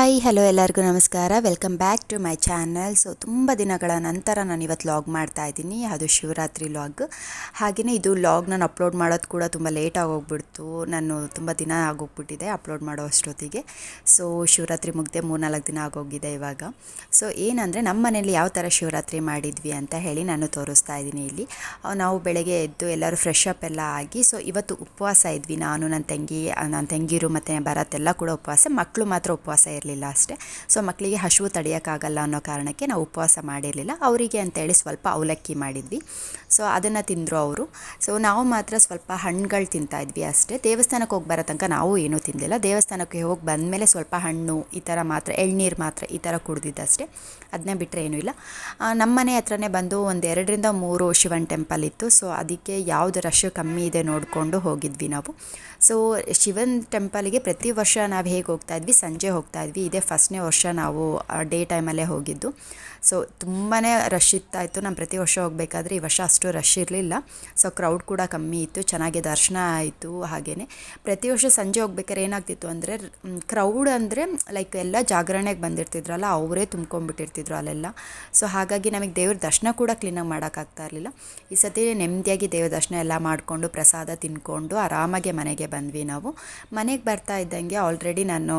Hi hello ಎಲ್ಲರಿಗೂ ನಮಸ್ಕಾರ. Welcome back to my channel. So ತುಂಬ ದಿನಗಳ ನಂತರ ನಾನು ಇವತ್ತು ಲಾಗ್ ಮಾಡ್ತಾ ಇದ್ದೀನಿ. ಅದು ಶಿವರಾತ್ರಿ ಲಾಗ್. ಹಾಗೆಯೇ ಇದು ಲಾಗ್ ನಾನು ಅಪ್ಲೋಡ್ ಮಾಡೋದು ಕೂಡ ತುಂಬ ಲೇಟ್ ಆಗೋಗ್ಬಿಡ್ತು. ನಾನು ತುಂಬ ದಿನ ಆಗೋಗ್ಬಿಟ್ಟಿದೆ ಅಪ್ಲೋಡ್ ಮಾಡೋ ಅಷ್ಟೊತ್ತಿಗೆ. ಸೊ ಶಿವರಾತ್ರಿ ಮುಗ್ದೆ 3-4 ದಿನ ಆಗೋಗಿದೆ ಇವಾಗ. ಸೊ ಏನಂದರೆ ನಮ್ಮ ಮನೇಲಿ ಯಾವ ಥರ ಶಿವರಾತ್ರಿ ಮಾಡಿದ್ವಿ ಅಂತ ಹೇಳಿ ನಾನು ತೋರಿಸ್ತಾ ಇದ್ದೀನಿ ಇಲ್ಲಿ. ನಾವು ಬೆಳಗ್ಗೆ ಎದ್ದು ಎಲ್ಲರೂ ಫ್ರೆಶ್ ಅಪ್ ಎಲ್ಲ ಆಗಿ, ಸೊ ಇವತ್ತು ಉಪವಾಸ ಇದ್ವಿ. ನಾನು ನನ್ನ ತಂಗಿರು ಮತ್ತು ಭರತ್ ಎಲ್ಲ ಕೂಡ ಉಪವಾಸ. ಮಕ್ಕಳು ಮಾತ್ರ ಉಪವಾಸ ಇರಲಿಲ್ಲ ಅಷ್ಟೇ. ಸೊ ಮಕ್ಕಳಿಗೆ ಹಸಿವು ತಡೆಯೋಕ್ಕಾಗಲ್ಲ ಅನ್ನೋ ಕಾರಣಕ್ಕೆ ನಾವು ಉಪವಾಸ ಮಾಡಿರಲಿಲ್ಲ. ಅವರಿಗೆ ಅಂತೇಳಿ ಸ್ವಲ್ಪ ಅವಲಕ್ಕಿ ಮಾಡಿದ್ವಿ. ಸೊ ಅದನ್ನು ತಿಂದರು ಅವರು. ಸೊ ನಾವು ಮಾತ್ರ ಸ್ವಲ್ಪ ಹಣ್ಣುಗಳು ತಿಂತಾಯಿದ್ವಿ ಅಷ್ಟೇ. ದೇವಸ್ಥಾನಕ್ಕೆ ಹೋಗಿ ಬರೋ ತನಕ ನಾವು ಏನೂ ತಿನ್ನಲಿಲ್ಲ. ದೇವಸ್ಥಾನಕ್ಕೆ ಹೋಗಿ ಬಂದಮೇಲೆ ಸ್ವಲ್ಪ ಹಣ್ಣು ಈ ಥರ ಮಾತ್ರ, ಎಳ್ನೀರು ಮಾತ್ರ ಈ ಥರ ಕುಡಿದಿದ್ದಷ್ಟೇ. ಅದನ್ನೇ ಬಿಟ್ಟರೆ ಏನೂ ಇಲ್ಲ. ನಮ್ಮ ಮನೆ ಹತ್ರನೇ ಬಂದು ಒಂದು 2-3 ಶಿವನ ಟೆಂಪಲ್ ಇತ್ತು. ಸೊ ಅದಕ್ಕೆ ಯಾವುದು ರಶ್ ಕಮ್ಮಿ ಇದೆ ನೋಡಿಕೊಂಡು ಹೋಗಿದ್ವಿ ನಾವು. ಸೊ ಶಿವನ ಟೆಂಪಲ್ಗೆ ಪ್ರತಿ ವರ್ಷ ನಾವು ಹೇಗೆ ಹೋಗ್ತಾಯಿದ್ವಿ, ಸಂಜೆ ಹೋಗ್ತಾಯಿದ್ವಿ. ಇದೇ ಫಸ್ಟ್ನೇ ವರ್ಷ ನಾವು ಡೇ ಟೈಮಲ್ಲೇ ಹೋಗಿದ್ದು. ಸೊ ತುಂಬಾ ರಶ್ ಇತ್ತಾಯಿತು. ನಾನು ಪ್ರತಿ ವರ್ಷ ಹೋಗಬೇಕಾದ್ರೆ ಈ ವರ್ಷ ಅಷ್ಟು ರಶ್ ಇರಲಿಲ್ಲ. ಸೊ ಕ್ರೌಡ್ ಕೂಡ ಕಮ್ಮಿ ಇತ್ತು, ಚೆನ್ನಾಗಿ ದರ್ಶನ ಆಯಿತು. ಹಾಗೆಯೇ ಪ್ರತಿ ವರ್ಷ ಸಂಜೆ ಹೋಗ್ಬೇಕಾದ್ರೆ ಏನಾಗ್ತಿತ್ತು ಅಂದರೆ, ಕ್ರೌಡ್ ಅಂದರೆ ಲೈಕ್ ಎಲ್ಲ ಜಾಗರಣೆಗೆ ಬಂದಿರ್ತಿದ್ರಲ್ಲ, ಅವರೇ ತುಂಬ್ಕೊಂಡ್ಬಿಟ್ಟಿರ್ತಿದ್ರು ಅಲ್ಲೆಲ್ಲ. ಸೊ ಹಾಗಾಗಿ ನಮಗೆ ದೇವ್ರ ದರ್ಶನ ಕೂಡ ಕ್ಲೀನಾಗಿ ಮಾಡೋಕ್ಕಾಗ್ತಾ ಇರಲಿಲ್ಲ. ಈ ಸತಿ ನೆಮ್ಮದಿಯಾಗಿ ದೇವ್ರ ದರ್ಶನ ಎಲ್ಲ ಮಾಡಿಕೊಂಡು ಪ್ರಸಾದ ತಿಂದ್ಕೊಂಡು ಆರಾಮಾಗೆ ಮನೆಗೆ ಬಂದ್ವಿ ನಾವು. ಮನೆಗೆ ಬರ್ತಾ ಇದ್ದಂಗೆ ಆಲ್ರೆಡಿ ನಾನು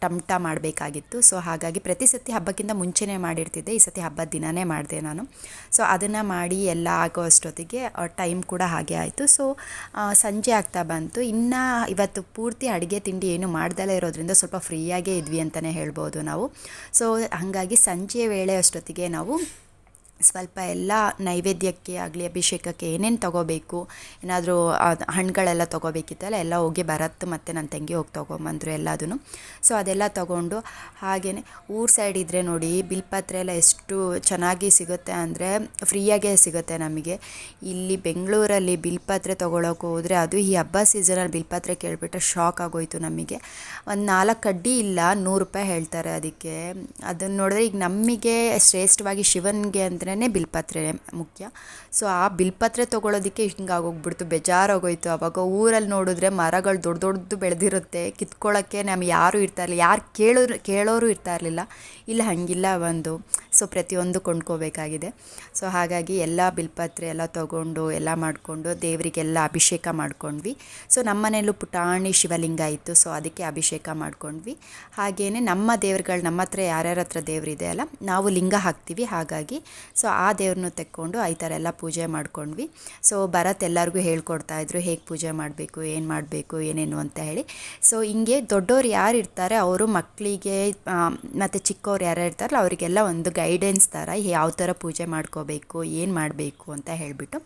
ಟಮಟ ಮಾಡಬೇಕಾಗಿತ್ತು. ಸೊ ಹಾಗಾಗಿ ಪ್ರತಿ ಸತಿ ಹಬ್ಬಕ್ಕಿಂತ ಮುಂಚೆನೇ ಮಾಡಿರ್ತಿದ್ದೆ. ಈ ಸತಿ ಹಬ್ಬದ ದಿನವೇ ಮಾಡಿದೆ ನಾನು. ಸೊ ಅದನ್ನು ಮಾಡಿ ಎಲ್ಲ ಆಗೋ ಅಷ್ಟೊತ್ತಿಗೆ ಟೈಮ್ ಕೂಡ ಹಾಗೆ ಆಯಿತು. ಸೊ ಸಂಜೆ ಆಗ್ತಾ ಬಂತು. ಇನ್ನು ಇವತ್ತು ಪೂರ್ತಿ ಅಡುಗೆ ತಿಂಡಿ ಏನು ಮಾಡ್ದಲೇ ಇರೋದ್ರಿಂದ ಸ್ವಲ್ಪ ಫ್ರೀಯಾಗೇ ಇದ್ವಿ ಅಂತಲೇ ಹೇಳ್ಬೋದು ನಾವು. ಸೊ ಹಾಗಾಗಿ ಸಂಜೆ ವೇಳೆ ಅಷ್ಟೊತ್ತಿಗೆ ನಾವು ಸ್ವಲ್ಪ ಎಲ್ಲ ನೈವೇದ್ಯಕ್ಕೆ ಆಗಲಿ ಅಭಿಷೇಕಕ್ಕೆ ಏನೇನು ತೊಗೋಬೇಕು, ಏನಾದರೂ ಹಣ್ಣುಗಳೆಲ್ಲ ತೊಗೋಬೇಕಿತ್ತಲ್ಲ, ಎಲ್ಲ ಹೋಗಿ ಭರತ್ ಮತ್ತು ನನ್ನ ತಂಗಿ ಹೋಗಿ ತೊಗೊಂಬಂದರು ಎಲ್ಲದೂ. ಸೊ ಅದೆಲ್ಲ ತೊಗೊಂಡು ಹಾಗೆಯೇ ಊರ ಸೈಡ್ ಇದ್ದರೆ ನೋಡಿ ಬಿಲ್ಪತ್ರೆ ಎಲ್ಲ ಎಷ್ಟು ಚೆನ್ನಾಗಿ ಸಿಗುತ್ತೆ ಅಂದರೆ ಫ್ರೀಯಾಗೇ ಸಿಗುತ್ತೆ ನಮಗೆ. ಇಲ್ಲಿ ಬೆಂಗಳೂರಲ್ಲಿ ಬಿಲ್ಪತ್ರೆ ತೊಗೊಳಕ್ಕೆ ಹೋದರೆ, ಅದು ಈ ಹಬ್ಬ ಸೀಸನಲ್ಲಿ ಬಿಲ್ಪತ್ರೆ ಕೇಳಿಬಿಟ್ರೆ ಶಾಕ್ ಆಗೋಯಿತು ನಮಗೆ. ಒಂದು 4 ಕಡ್ಡಿ ಇಲ್ಲ 100 ರೂಪಾಯಿ ಹೇಳ್ತಾರೆ ಅದಕ್ಕೆ. ಅದನ್ನು ನೋಡಿದ್ರೆ ಈಗ ನಮಗೆ ಶ್ರೇಷ್ಠವಾಗಿ ಶಿವನಿಗೆ ಅಂದರೆ ಬಿಲ್ಪತ್ರೆ ಮುಖ್ಯ. ಸೊ ಆ ಬಿಲ್ಪತ್ರೆ ತೊಗೊಳೋದಕ್ಕೆ ಹಿಂಗಾಗೋಗ್ಬಿಡ್ತು, ಬೇಜಾರಾಗೋಯ್ತು. ಅವಾಗ ಊರಲ್ಲಿ ನೋಡಿದ್ರೆ ಮರಗಳು ದೊಡ್ಡ ದೊಡ್ಡದು ಬೆಳೆದಿರುತ್ತೆ, ಕಿತ್ಕೊಳ್ಳೋಕ್ಕೆ ನಮ್ಗೆ ಯಾರೂ ಇರ್ತಾಯಿರಲಿಲ್ಲ, ಯಾರು ಕೇಳೋರು ಇರ್ತಾ ಇರಲಿಲ್ಲ. ಇಲ್ಲ ಹಾಗಿಲ್ಲ ಒಂದು. ಸೊ ಪ್ರತಿಯೊಂದು ಕೊಂಡ್ಕೋಬೇಕಾಗಿದೆ. ಸೊ ಹಾಗಾಗಿ ಎಲ್ಲ ಬಿಲ್ಪತ್ರೆ ಎಲ್ಲ ತೊಗೊಂಡು ಎಲ್ಲ ಮಾಡಿಕೊಂಡು ದೇವರಿಗೆಲ್ಲ ಅಭಿಷೇಕ ಮಾಡ್ಕೊಂಡ್ವಿ. ಸೊ ನಮ್ಮ ಮನೆಯಲ್ಲೂ ಪುಟಾಣಿ ಶಿವಲಿಂಗ ಇತ್ತು. ಸೊ ಅದಕ್ಕೆ ಅಭಿಷೇಕ ಮಾಡ್ಕೊಂಡ್ವಿ. ಹಾಗೆಯೇ ನಮ್ಮ ದೇವ್ರುಗಳು, ನಮ್ಮ ಹತ್ರ ಯಾರ್ಯಾರ ಹತ್ರ ದೇವರಿದೆ ಅಲ್ಲ, ನಾವು ಲಿಂಗ ಹಾಕ್ತೀವಿ. ಹಾಗಾಗಿ ಸೊ ಆ ದೇವ್ರನ್ನೂ ತೆಕ್ಕೊಂಡು ಈ ಥರ ಎಲ್ಲ ಪೂಜೆ ಮಾಡ್ಕೊಂಡ್ವಿ. ಸೊ ಭರತ್ ಎಲ್ಲರಿಗೂ ಹೇಳ್ಕೊಡ್ತಾಯಿದ್ರು ಹೇಗೆ ಪೂಜೆ ಮಾಡಬೇಕು, ಏನು ಮಾಡಬೇಕು, ಏನೇನು ಅಂತ ಹೇಳಿ. ಸೊ ಹಿಂಗೆ ದೊಡ್ಡವ್ರು ಯಾರು ಇರ್ತಾರೆ ಅವರು ಮಕ್ಕಳಿಗೆ ಮತ್ತು ಚಿಕ್ಕವ್ರು ಯಾರು ಇರ್ತಾರಲ್ಲ ಅವರಿಗೆಲ್ಲ ಒಂದು ಗೈಡೆನ್ಸ್ ಥರ ಯಾವ ಥರ ಪೂಜೆ ಮಾಡ್ಕೋಬೇಕು, ಏನು ಮಾಡಬೇಕು ಅಂತ ಹೇಳಿಬಿಟ್ಟು.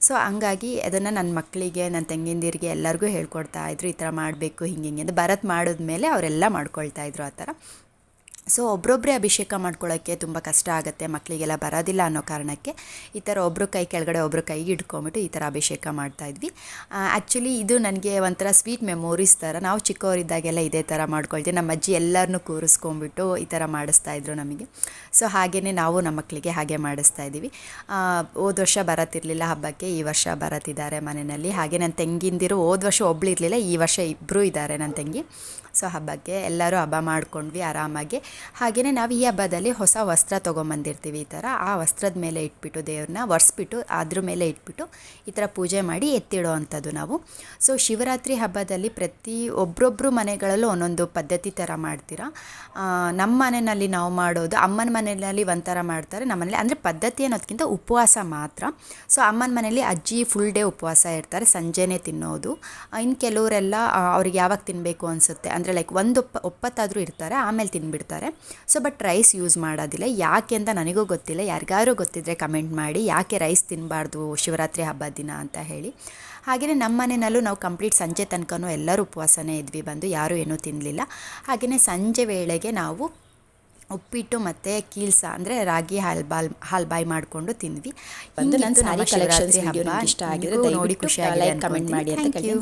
ಸೊ ಹಂಗಾಗಿ ಅದನ್ನು ನನ್ನ ಮಕ್ಕಳಿಗೆ, ನನ್ನ ತಂಗಿಂದಿರಿಗೆ ಎಲ್ಲರಿಗೂ ಹೇಳ್ಕೊಡ್ತಾಯಿದ್ರು, ಈ ಥರ ಮಾಡಬೇಕು ಹಿಂಗೆ ಅಂತ. ಭರತ್ ಮಾಡಿದ್ಮೇಲೆ ಅವರೆಲ್ಲ ಮಾಡ್ಕೊಳ್ತಾಯಿದ್ರು ಆ ಥರ. ಸೊ ಒಬ್ಬರೊಬ್ಬರೇ ಅಭಿಷೇಕ ಮಾಡ್ಕೊಳ್ಳೋಕ್ಕೆ ತುಂಬ ಕಷ್ಟ ಆಗುತ್ತೆ, ಮಕ್ಕಳಿಗೆಲ್ಲ ಬರೋದಿಲ್ಲ ಅನ್ನೋ ಕಾರಣಕ್ಕೆ ಈ ಥರ ಒಬ್ಬರು ಕೈ ಕೆಳಗಡೆ ಒಬ್ಬರು ಕೈಗೆ ಇಟ್ಕೊಂಬಿಟ್ಟು ಈ ಥರ ಅಭಿಷೇಕ ಮಾಡ್ತಾಯಿದ್ವಿ. ಆ್ಯಕ್ಚುಲಿ ಇದು ನನಗೆ ಒಂಥರ ಸ್ವೀಟ್ ಮೆಮೊರೀಸ್ ಥರ. ನಾವು ಚಿಕ್ಕವರಿದ್ದಾಗೆಲ್ಲ ಇದೇ ಥರ ಮಾಡ್ಕೊಳ್ತೀವಿ. ನಮ್ಮ ಅಜ್ಜಿ ಎಲ್ಲರನ್ನೂ ಕೂರಿಸ್ಕೊಂಡ್ಬಿಟ್ಟು ಈ ಥರ ಮಾಡಿಸ್ತಾಯಿದ್ರು ನಮಗೆ. ಸೊ ಹಾಗೆಯೇ ನಾವು ನಮ್ಮ ಮಕ್ಕಳಿಗೆ ಹಾಗೆ ಮಾಡಿಸ್ತಾಯಿದ್ದೀವಿ. ಹೋದ ವರ್ಷ ಬರತ್ತಿರಲಿಲ್ಲ ಹಬ್ಬಕ್ಕೆ, ಈ ವರ್ಷ ಬರತ್ತಿದ್ದಾರೆ ಮನೆಯಲ್ಲಿ. ಹಾಗೆ ನನ್ನ ತಂಗಿಂದಿರು ಹೋದ ವರ್ಷ ಒಬ್ಬಳು ಇರಲಿಲ್ಲ, ಈ ವರ್ಷ ಇಬ್ಬರು ಇದ್ದಾರೆ ನನ್ನ ತಂಗಿ. ಸೊ ಹಬ್ಬಕ್ಕೆ ಎಲ್ಲರೂ ಹಬ್ಬ ಮಾಡ್ಕೊಂಡ್ವಿ ಆರಾಮಾಗಿ. ಹಾಗೆಯೇ ನಾವು ಈ ಹಬ್ಬದಲ್ಲಿ ಹೊಸ ವಸ್ತ್ರ ತೊಗೊಂಬಂದಿರ್ತೀವಿ. ಈ ಥರ ಆ ವಸ್ತ್ರದ ಮೇಲೆ ಇಟ್ಬಿಟ್ಟು ದೇವ್ರನ್ನ ಒರೆಸ್ಬಿಟ್ಟು ಅದ್ರ ಮೇಲೆ ಇಟ್ಬಿಟ್ಟು ಈ ಥರ ಪೂಜೆ ಮಾಡಿ ಎತ್ತಿಡೋ ಅಂಥದ್ದು ನಾವು. ಸೊ ಶಿವರಾತ್ರಿ ಹಬ್ಬದಲ್ಲಿ ಒಬ್ಬರೊಬ್ಬರು ಮನೆಗಳಲ್ಲೂ ಒಂದೊಂದು ಪದ್ಧತಿ ಥರ ಮಾಡ್ತೀರಾ. ನಮ್ಮ ಮನೆಯಲ್ಲಿ ನಾವು ಮಾಡೋದು, ಅಮ್ಮನ ಮನೆಯಲ್ಲಿ ಒಂಥರ ಮಾಡ್ತಾರೆ, ನಮ್ಮ ಮನೇಲಿ ಅಂದರೆ ಪದ್ಧತಿ ಅನ್ನೋದಕ್ಕಿಂತ ಉಪವಾಸ ಮಾತ್ರ. ಸೊ ಅಮ್ಮನ ಮನೇಲಿ ಅಜ್ಜಿ ಫುಲ್ ಡೇ ಉಪವಾಸ ಇರ್ತಾರೆ, ಸಂಜೆನೇ ತಿನ್ನೋದು. ಇನ್ನು ಕೆಲವರೆಲ್ಲ ಅವ್ರಿಗೆ ಯಾವಾಗ ತಿನ್ನಬೇಕು ಅನಿಸುತ್ತೆ ಅಂದರೆ ಲೈಕ್ ಒಂದು ಒಪ್ಪತ್ತಾದರೂ ಇರ್ತಾರೆ, ಆಮೇಲೆ ತಿನ್ಬಿಡ್ತಾರೆ. ಸೊ ಬಟ್ ರೈಸ್ ಯೂಸ್ ಮಾಡೋದಿಲ್ಲ. ಯಾಕೆ ಅಂತ ನನಗೂ ಗೊತ್ತಿಲ್ಲ, ಯಾರಿಗಾರು ಗೊತ್ತಿದ್ದರೆ ಕಮೆಂಟ್ ಮಾಡಿ, ಯಾಕೆ ರೈಸ್ ತಿನ್ನಬಾರ್ದು ಶಿವರಾತ್ರಿ ಹಬ್ಬದ ದಿನ ಅಂತ ಹೇಳಿ. ಹಾಗೆಯೇ ನಮ್ಮ ಮನೆಯಲ್ಲೂ ನಾವು ಕಂಪ್ಲೀಟ್ ಸಂಜೆ ತನಕನೂ ಎಲ್ಲರೂ ಉಪವಾಸನೇ ಇದ್ವಿ, ಬಂದು ಯಾರೂ ಏನೂ ತಿನ್ನಲಿಲ್ಲ. ಹಾಗೆಯೇ ಸಂಜೆ ವೇಳೆಗೆ ನಾವು ಉಪ್ಪಿಟ್ಟು ಮತ್ತು ಕೀಲ್ಸ ಅಂದರೆ ರಾಗಿ ಹಾಲ್ಬಾಯಿ ಮಾಡಿಕೊಂಡು ತಿಂದ್ವಿ. ನನ್ನ ಸಾರಿ ಕಲೆಕ್ಷನ್ಸ್ ವಿಡಿಯೋ ನಿಮಗೆ ಇಷ್ಟ ಆಗಿದ್ರೆ ದಯವಿಟ್ಟು ಲೈಕ್ ಕಮೆಂಟ್ ಮಾಡಿ ಅಂತ ಕೇಳ್ತೀನಿ.